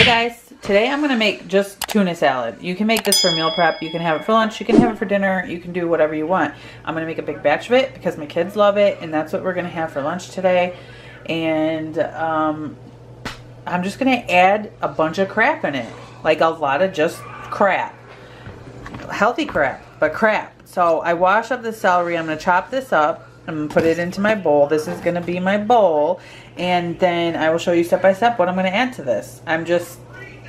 guys, today I'm going to make just tuna salad. You can make this for meal prep, you can have it for lunch, you can have it for dinner, you can do whatever you want. I'm going to make a big batch of it because my kids love it, and that's what we're going to have for lunch today. And I'm just going to add a bunch of crap in it, like a lot of just crap. Healthy crap, but crap. So I wash up the celery. I'm going to chop this up. I'm going to put it into my bowl. This is going to be my bowl. And then I will show you step by step what I'm going to add to this. I'm just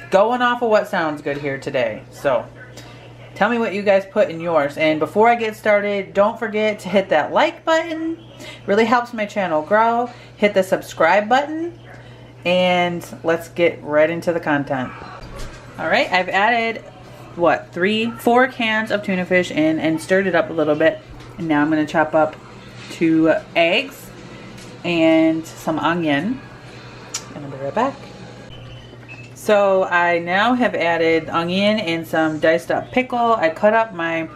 going off of what sounds good here today. So tell me what you guys put in yours. And before I get started, don't forget to hit that like button. It really helps my channel grow. Hit the subscribe button. And let's get right into the content. Alright, I've added, what, 4 cans of tuna fish in and stirred it up a little bit. And now I'm going to chop up 2 eggs and some onion, and I'll be right back. So I now have added onion and some diced up pickle. I cut up my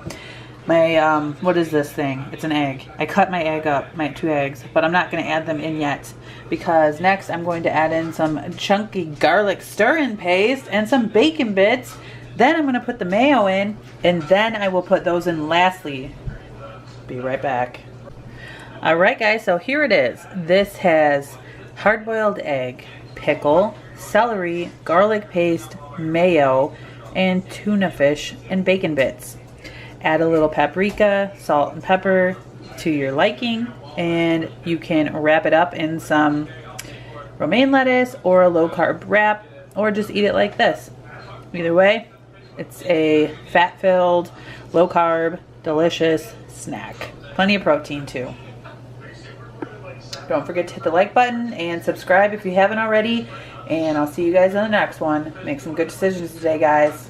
what is this thing? It's an egg. I cut my egg up, my 2 eggs, but I'm not going to add them in yet because next I'm going to add in some chunky garlic stir-in paste and some bacon bits. Then I'm going to put the mayo in, and then I will put those in lastly. Be right back. Alright guys, so here it is. This has hard-boiled egg, pickle, celery, garlic paste, mayo, and tuna fish and bacon bits. Add a little paprika, salt and pepper to your liking, and you can wrap it up in some romaine lettuce or a low-carb wrap, or just eat it like this. Either way, it's a fat-filled, low-carb, delicious snack. Plenty of protein too. Don't forget to hit the like button and subscribe if you haven't already. And I'll see you guys in the next one. Make some good decisions today, guys.